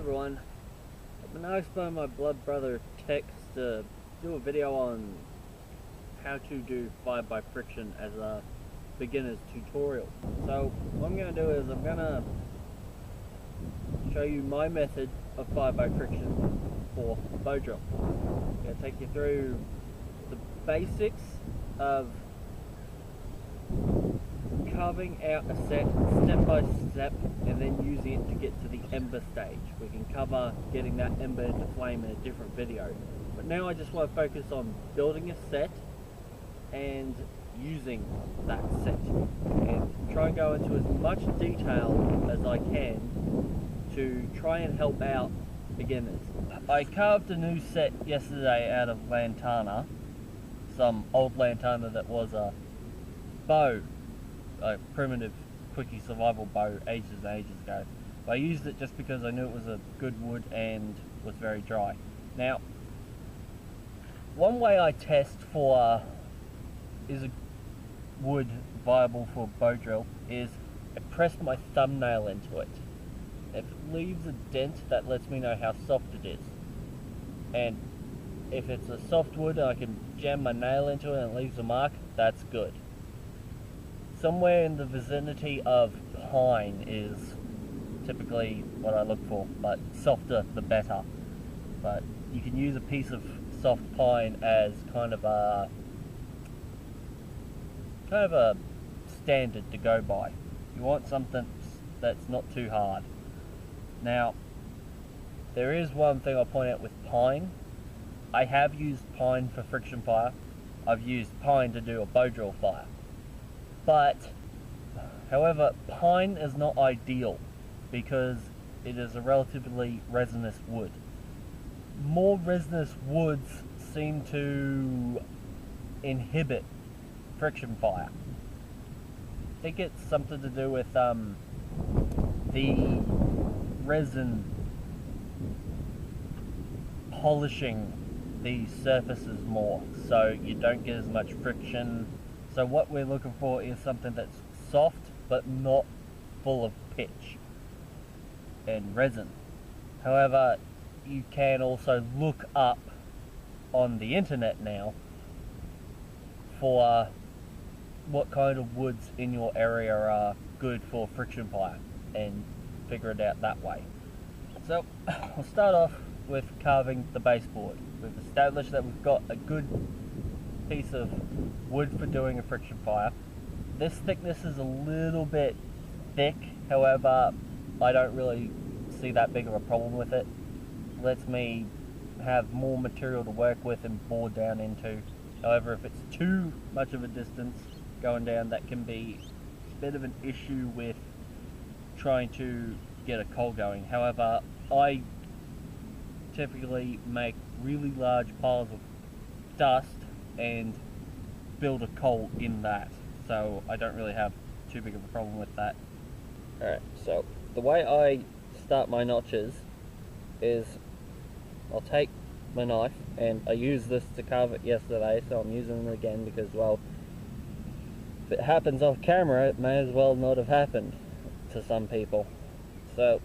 everyone, I've been asked by my blood brother Tex to do a video on how to do fire by friction as a beginner's tutorial. So what I'm going to do is I'm going to show you my method of fire by friction for bow drill. I'm going to take you through the basics of carving out a set step by step and then using it to get to the ember stage. We can cover getting that ember into flame in a different video, but now I just want to focus on building a set and using that set and try and go into as much detail as I can to try and help out beginners. I carved a new set yesterday out of lantana, some old lantana that was a bow, a primitive quickie survival bow ages and ages ago. But I used it just because I knew it was a good wood and was very dry. Now, one way I test for is a wood viable for a bow drill is I press my thumbnail into it. If it leaves a dent, that lets me know how soft it is. And if it's a soft wood and I can jam my nail into it and it leaves a mark, that's good. Somewhere in the vicinity of pine is typically what I look for, but softer the better. But you can use a piece of soft pine as kind of a standard to go by. You want something that's not too hard. Now, there is one thing I'll point out with pine. I have used pine for friction fire. I've used pine to do a bow drill fire. But, however, pine is not ideal because it is a relatively resinous wood. More resinous woods seem to inhibit friction fire. I think it's something to do with the resin polishing the surfaces more, so you don't get as much friction. So what we're looking for is something that's soft but not full of pitch and resin. However, you can also look up on the internet now for what kind of woods in your area are good for friction fire and figure it out that way. So I'll start off with carving the baseboard. We've established that we've got a good piece of wood for doing a friction fire. This thickness is a little bit thick, however I don't really see that big of a problem with it. It lets me have more material to work with and bore down into. However, if it's too much of a distance going down, that can be a bit of an issue with trying to get a coal going. However, I typically make really large piles of dust and build a coal in that, so I don't really have too big of a problem with that. Alright, so the way I start my notches is I'll take my knife, and I used this to carve it yesterday, so I'm using it again because, well, if it happens off camera, it may as well not have happened to some people. So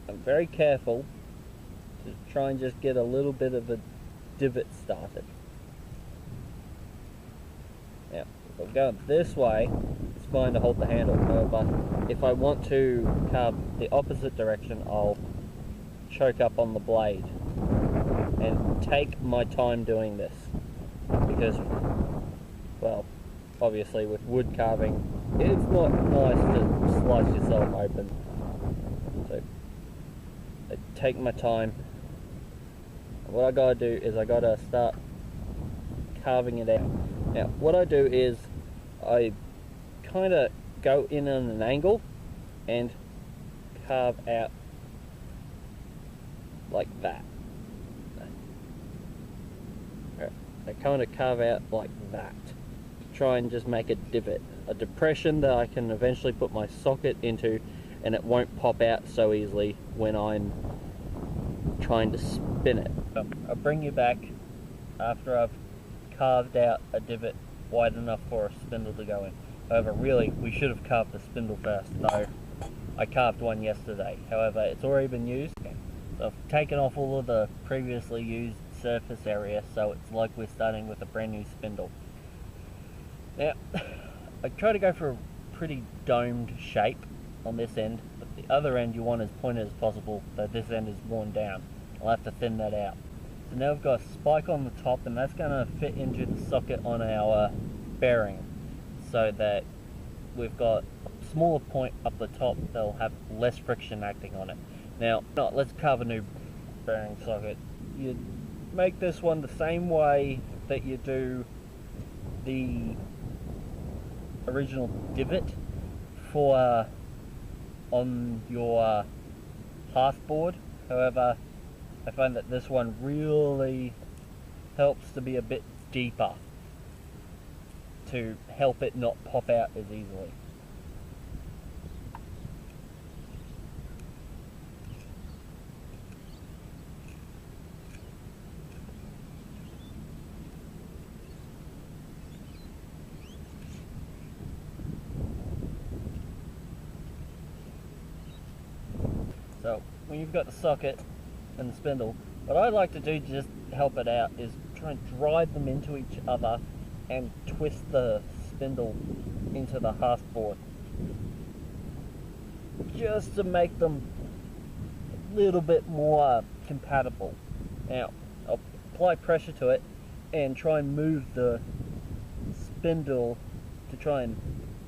I'm very careful to try and just get a little bit of a divot started. Now, if I'm going this way, it's fine to hold the handle. However, if I want to carve the opposite direction, I'll choke up on the blade and take my time doing this because, well, obviously with wood carving, it's not nice to slice yourself open. So I take my time. What I gotta do is I gotta start carving it out. Now, what I do is I kind of go in on an angle and carve out like that. I kind of carve out like that to try and just make a divot, a depression that I can eventually put my socket into, and it won't pop out so easily when I'm trying to spin it. I'll bring you back after I've carved out a divot wide enough for a spindle to go in. However, really, we should have carved the spindle first, so I carved one yesterday. However, it's already been used. So I've taken off all of the previously used surface area, so it's like we're starting with a brand new spindle. Now, I try to go for a pretty domed shape on this end, but the other end you want as pointed as possible, though this end is worn down. I'll have to thin that out. So now we've got a spike on the top, and that's going to fit into the socket on our bearing, so that we've got a smaller point up the top that'll have less friction acting on it. Now, let's carve a new bearing socket. You make this one the same way that you do the original divot for on your half board. However, I find that this one really helps to be a bit deeper to help it not pop out as easily. So when you've got the socket and the spindle, what I like to do to just help it out is try and drive them into each other and twist the spindle into the half board, just to make them a little bit more compatible. Now I'll apply pressure to it and try and move the spindle to try and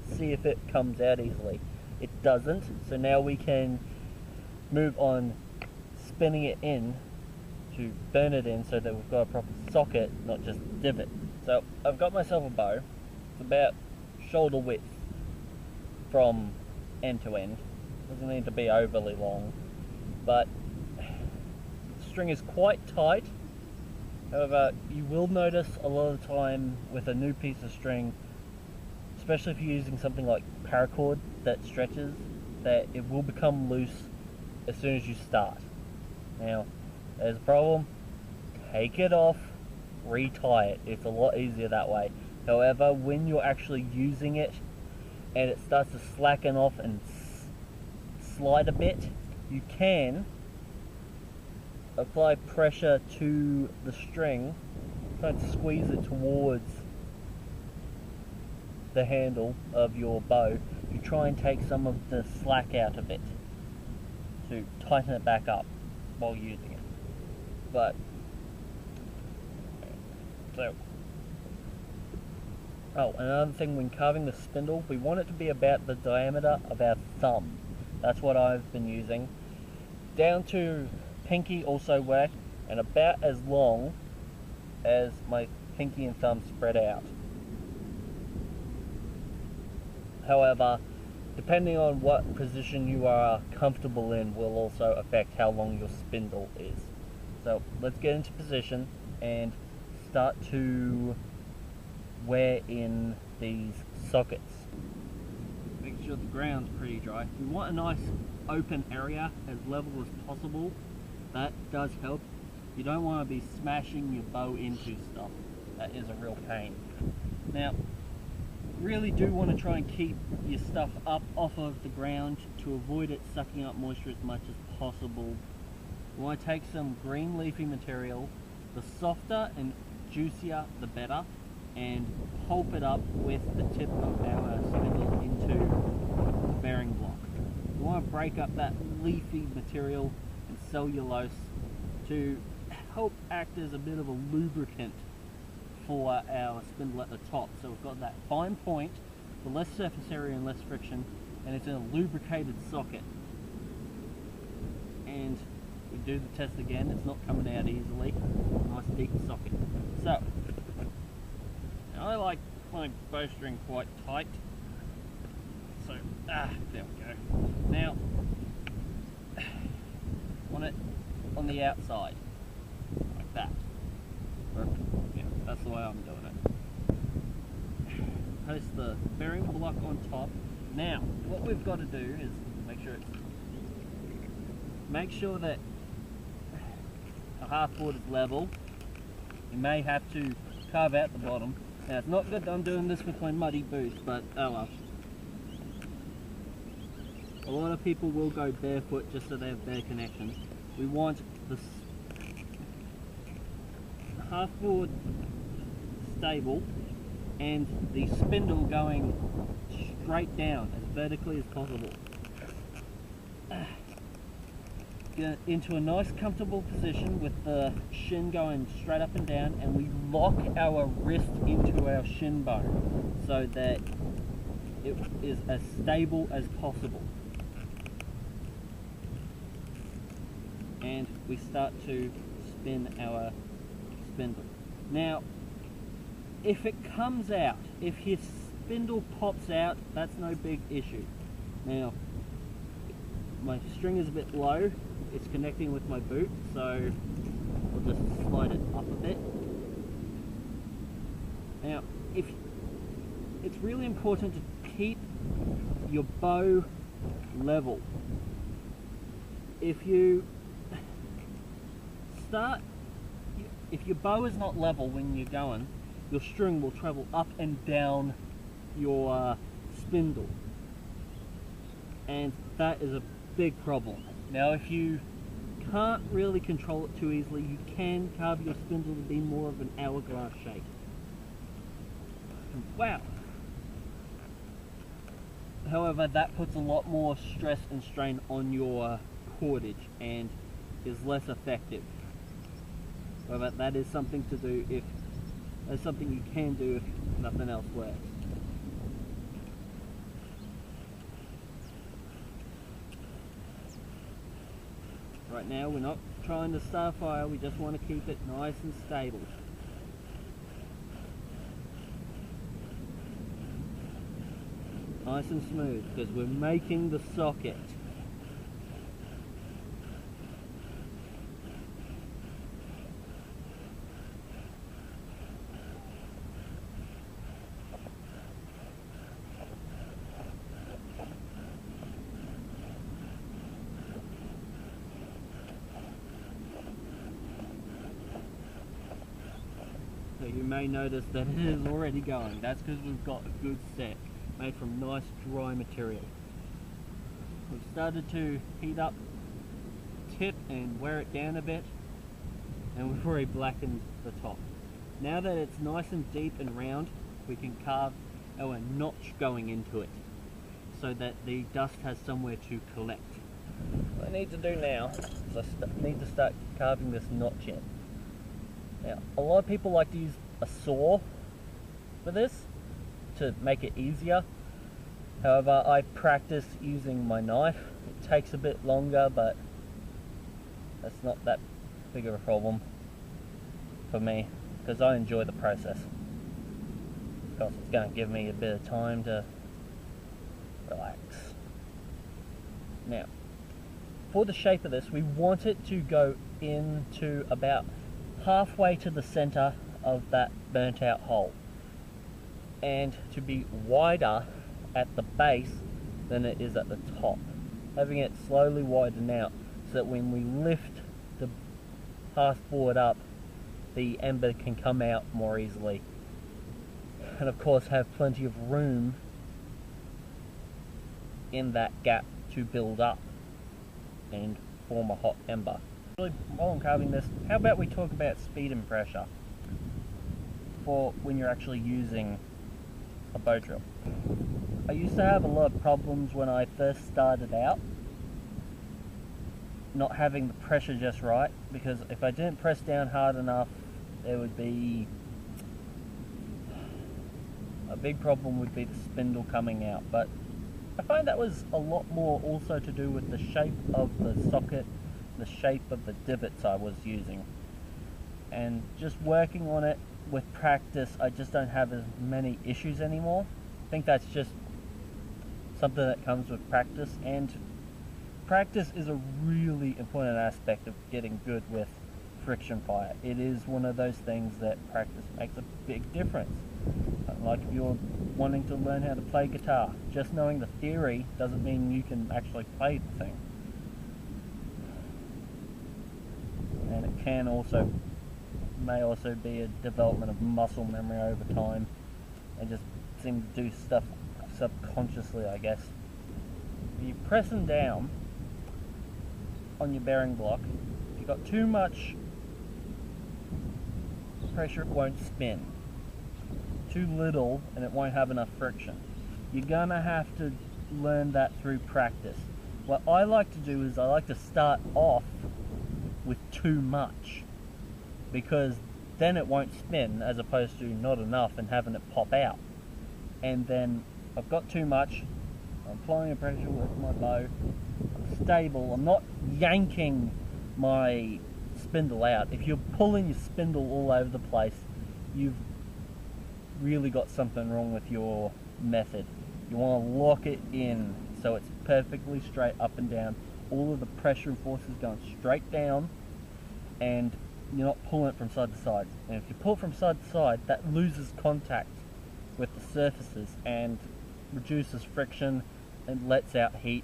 see if it comes out easily. It doesn't, so now we can move on spinning it in to burn it in so that we've got a proper socket, not just divot. So I've got myself a bow. It's about shoulder width from end to end. Doesn't need to be overly long, but the string is quite tight. However, you will notice a lot of the time with a new piece of string, especially if you're using something like paracord that stretches, that it will become loose as soon as you start. Now, there's a problem. Take it off, retie it. It's a lot easier that way. However, when you're actually using it and it starts to slacken off and slide a bit, you can apply pressure to the string, try and squeeze it towards the handle of your bow to try and take some of the slack out of it, to tighten it back up while using it. But so, another thing, when carving the spindle, we want it to be about the diameter of our thumb. That's what I've been using. Down to pinky also work, and about as long as my pinky and thumb spread out. However, depending on what position you are comfortable in will also affect how long your spindle is. So let's get into position and start to wear in these sockets. Make sure the ground's pretty dry. We want a nice open area, as level as possible. That does help. You don't want to be smashing your bow into stuff. That is a real pain. Now, really do want to try and keep your stuff up off of the ground to avoid it sucking up moisture as much as possible. We want to take some green leafy material, the softer and juicier the better, and pulp it up with the tip of our spindle into the bearing block. We want to break up that leafy material and cellulose to help act as a bit of a lubricant for our spindle at the top. So we've got that fine point, the less surface area and less friction, and it's in a lubricated socket. And we do the test again, it's not coming out easily. Nice deep socket. So, now I like my bowstring quite tight. So, there we go. Now, on it on the outside, like that. Perfect. Yeah, that's the way I'm doing it. Place the bearing block on top. Now, what we've got to do is make sure that the half board is level. You may have to carve out the bottom. Now, it's not good that I'm doing this with my muddy boots, but oh well. A lot of people will go barefoot just so they have bare connections. We want the half board stable and the spindle going straight down as vertically as possible. Get into a nice comfortable position with the shin going straight up and down, and we lock our wrist into our shin bone so that it is as stable as possible. And we start to spin our spindle. Now, if it comes out, if your spindle pops out, that's no big issue. Now, my string is a bit low, it's connecting with my boot, so we'll just slide it up a bit. Now, it's really important to keep your bow level. If your bow is not level when you're going, your string will travel up and down your spindle, and that is a big problem. Now, if you can't really control it too easily, you can carve your spindle to be more of an hourglass shape. Wow! However, that puts a lot more stress and strain on your cordage and is less effective. However, that is something to do if that's something you can do if nothing else works. Right now, we're not trying to start a fire, we just want to keep it nice and stable. Nice and smooth, because we're making the socket. So you may notice that it is already going. That's because we've got a good set made from nice dry material. We've started to heat up tip and wear it down a bit, and we've already blackened the top. Now that it's nice and deep and round, we can carve our notch going into it so that the dust has somewhere to collect. What I need to do now is I need to start carving this notch in. Now, a lot of people like to use a saw for this to make it easier. However, I practice using my knife. It takes a bit longer, but that's not that big of a problem for me because I enjoy the process. Because it's going to give me a bit of time to relax. Now, for the shape of this, we want it to go into about halfway to the center of that burnt out hole, and to be wider at the base than it is at the top, having it slowly widen out so that when we lift the half board up, the ember can come out more easily, and of course have plenty of room in that gap to build up and form a hot ember. While I'm carving this, how about we talk about speed and pressure for when you're actually using a bow drill. I used to have a lot of problems when I first started out, not having the pressure just right, because if I didn't press down hard enough, there would be a big problem would be the spindle coming out. But I find that was a lot more also to do with the shape of the socket, the shape of the divots I was using, and just working on it with practice. I just don't have as many issues anymore. I think that's just something that comes with practice, and practice is a really important aspect of getting good with friction fire. It is one of those things that practice makes a big difference. Like if you're wanting to learn how to play guitar, just knowing the theory doesn't mean you can actually play the thing. And it can also, may also be a development of muscle memory over time, and just seem to do stuff subconsciously, I guess. If you're pressing down on your bearing block, if you've got too much pressure, it won't spin. Too little and it won't have enough friction. You're gonna have to learn that through practice. What I like to do is I like to start off with too much, because then it won't spin, as opposed to not enough and having it pop out. And then I've got too much, I'm applying pressure with my bow, I'm stable, I'm not yanking my spindle out. If you're pulling your spindle all over the place, you've really got something wrong with your method. You want to lock it in so it's perfectly straight up and down. All of the pressure and force is going straight down, and you're not pulling it from side to side. And if you pull it from side to side, that loses contact with the surfaces and reduces friction and lets out heat,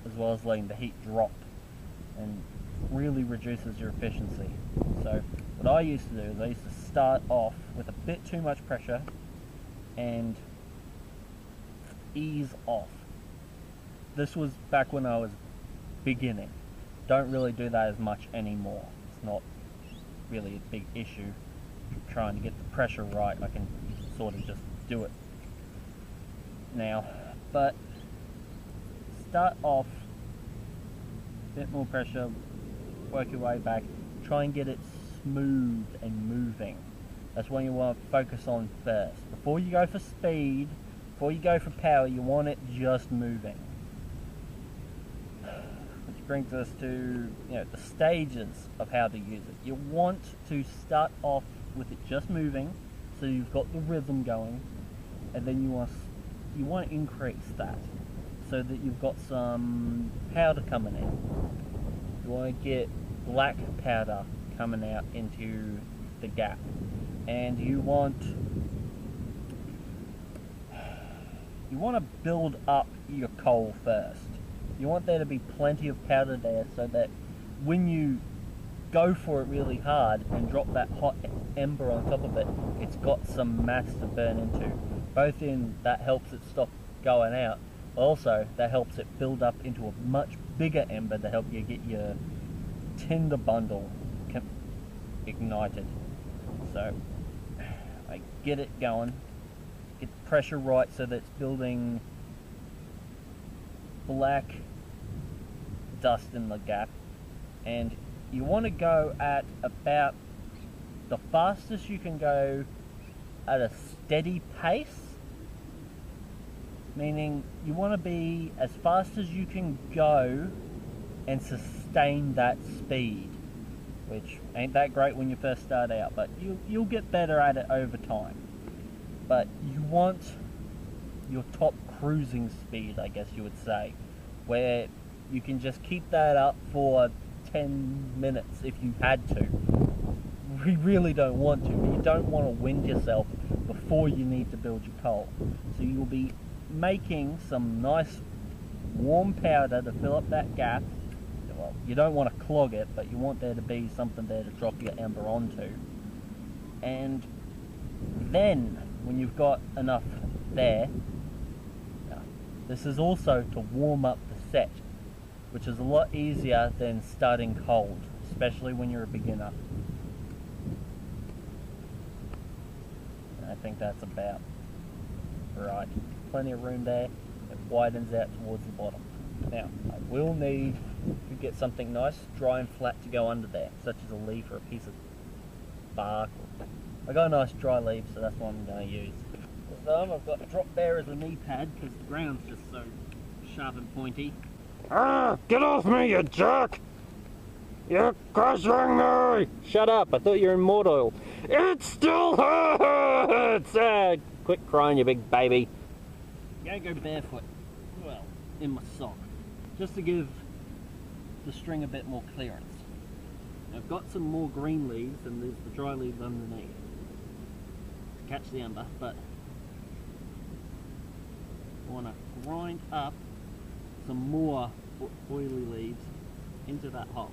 as well as letting the heat drop, and really reduces your efficiency. So what I used to do is I used to start off with a bit too much pressure and ease off. This was back when I was beginning. Don't really do that as much anymore. It's not really a big issue. Trying to get the pressure right, I can sort of just do it now. But start off a bit more pressure, work your way back, try and get it smooth and moving. That's what you want to focus on first. Before you go for speed, before you go for power, you want it just moving. Which brings us to, the stages of how to use it. You want to start off with it just moving, so you've got the rhythm going, and then you want to increase that so that you've got some powder coming in. You want to get black powder coming out into the gap, and you want to build up your coal first. You want there to be plenty of powder there, so that when you go for it really hard and drop that hot ember on top of it, it's got some mass to burn into. Both in that helps it stop going out, also that helps it build up into a much bigger ember to help you get your tinder bundle ignited. So I get it going, get the pressure right so that it's building black dust in the gap, and you want to go at about the fastest you can go at a steady pace, meaning you want to be as fast as you can go and sustain that speed, which ain't that great when you first start out, but you'll get better at it over time. But you want your top cruising speed, I guess you would say, where you can just keep that up for 10 minutes if you had to. You really don't want to, but you don't want to wind yourself before you need to build your coal. So you'll be making some nice warm powder to fill up that gap. Well, you don't want to clog it, but you want there to be something there to drop your ember onto. And then, when you've got enough there, this is also to warm up the set, which is a lot easier than starting cold, especially when you're a beginner. And I think that's about right. Plenty of room there. It widens out towards the bottom. Now, I will need to get something nice, dry and flat to go under there, such as a leaf or a piece of bark. I got a nice dry leaf, so that's what I'm going to use. This time I've got a drop there as a knee pad, because the ground's just so sharp and pointy. Ah! Get off me, you jerk! You're crushing me! Shut up, I thought you were in Mordor. It still hurts! Quit crying, you big baby. I'm going to go barefoot, well, in my sock, just to give the string a bit more clearance. I've got some more green leaves, and there's the dry leaves underneath to catch the ember, but I want to grind up some more oily leaves into that hole.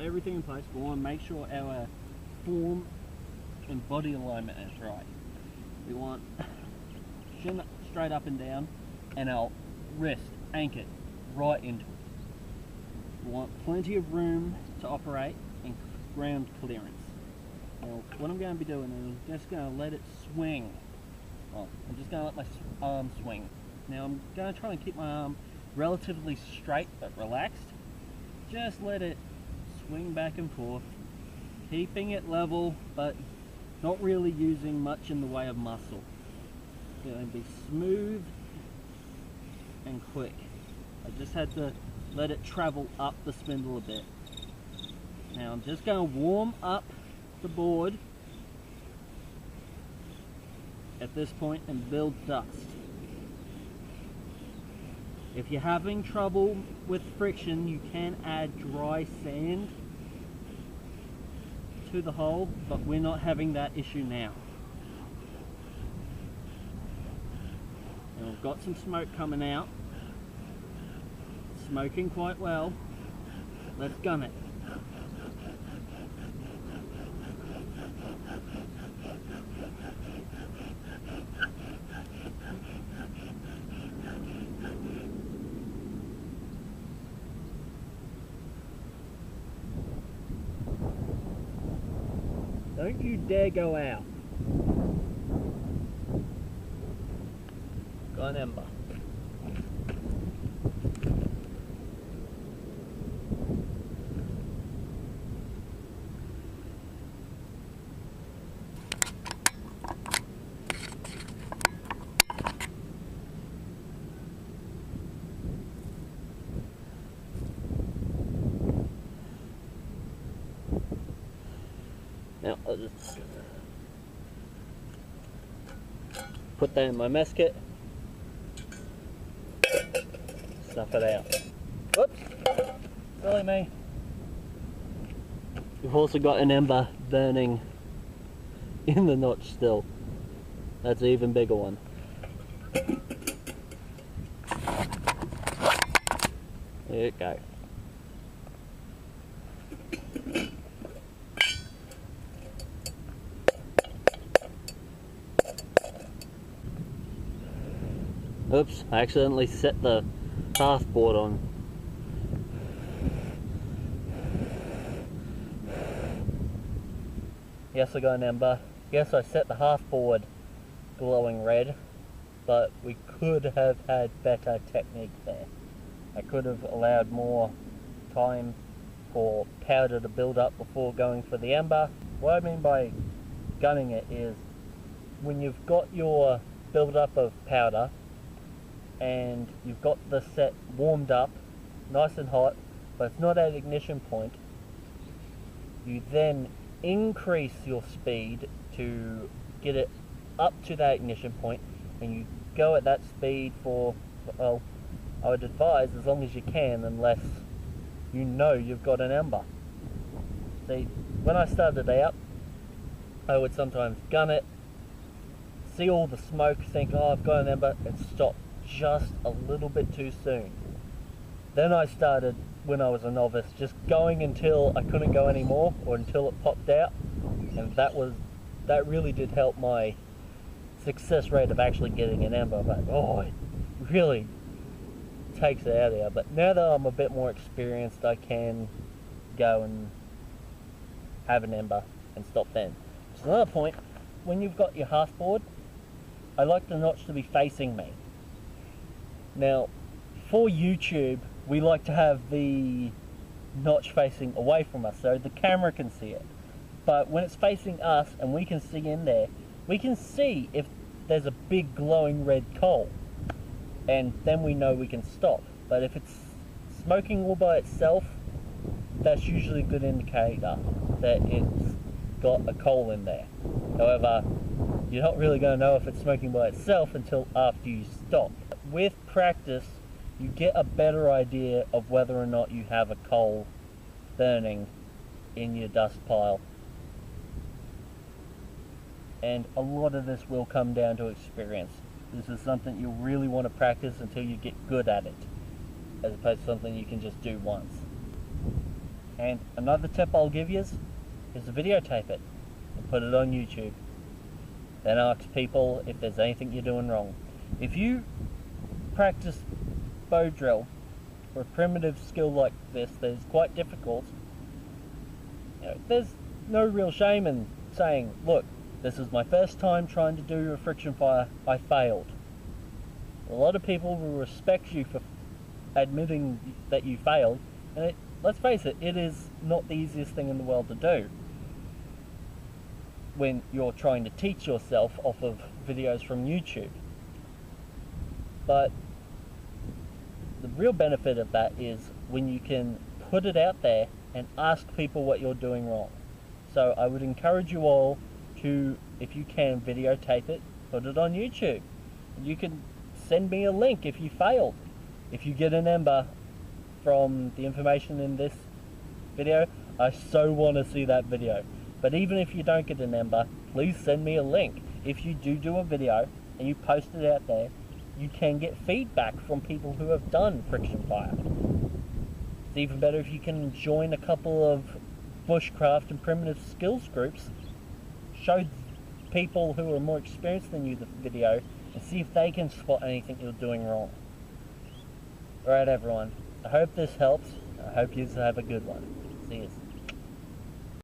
everything in place. We want to make sure our form and body alignment is right. We want chin straight up and down, and our wrist anchored right into it. We want plenty of room to operate and ground clearance. Now, what I'm going to be doing is I'm just going to let it swing. Well, I'm just going to let my arm swing. Now I'm going to try and keep my arm relatively straight but relaxed. Just let it swing back and forth, keeping it level but not really using much in the way of muscle. It's going to be smooth and quick. I just had to let it travel up the spindle a bit. Now I'm just going to warm up the board at this point and build dust. If you're having trouble with friction, you can add dry sand to the hole, but we're not having that issue now. And we've got some smoke coming out. Smoking quite well. Let's gun it. Don't you dare go out. Got an ember. Now I'll just put that in my mess kit, snuff it out. Whoops, silly me. We've also got an ember burning in the notch still. That's an even bigger one. There you go. Oops, I accidentally set the half board on. Yes, I got an ember. Yes, I set the half board glowing red, but we could have had better technique there. I could have allowed more time for powder to build up before going for the ember. What I mean by gunning it is when you've got your build up of powder and you've got the set warmed up, nice and hot, but it's not at ignition point, you then increase your speed to get it up to that ignition point, and you go at that speed for, well, I would advise as long as you can, unless you know you've got an ember. See, when I started out, I would sometimes gun it, see all the smoke, think, oh, I've got an ember, and stop just a little bit too soon. Then I started, when I was a novice, just going until I couldn't go anymore, or until it popped out, and that really did help my success rate of actually getting an ember. But oh, it really takes it out of there. But now that I'm a bit more experienced, I can go and have an ember and stop then. So another point, when you've got your half board, I like the notch to be facing me. Now, for YouTube, we like to have the notch facing away from us so the camera can see it. But when it's facing us and we can see in there, we can see if there's a big glowing red coal, and then we know we can stop. But if it's smoking all by itself, that's usually a good indicator that it's got a coal in there. However, you're not really going to know if it's smoking by itself until after you stop. With practice, you get a better idea of whether or not you have a coal burning in your dust pile. And a lot of this will come down to experience. This is something you really want to practice until you get good at it, as opposed to something you can just do once. And another tip I'll give you is to videotape it and put it on YouTube. Then ask people if there's anything you're doing wrong. If you practice bow drill or a primitive skill like this that is quite difficult, there's no real shame in saying, look, this is my first time trying to do a friction fire, I failed. A lot of people will respect you for admitting that you failed, and let's face it, it is not the easiest thing in the world to do when you're trying to teach yourself off of videos from YouTube. But the real benefit of that is when you can put it out there and ask people what you're doing wrong. So I would encourage you all to, if you can, videotape it, put it on YouTube. You can send me a link if you failed. If you get an ember from the information in this video, I so want to see that video. But even if you don't get an ember, please send me a link. If you do a video and you post it out there, you can get feedback from people who have done friction fire. It's even better if you can join a couple of bushcraft and primitive skills groups, show people who are more experienced than you the video, and see if they can spot anything you're doing wrong. Alright everyone, I hope this helps. I hope you have a good one. See you.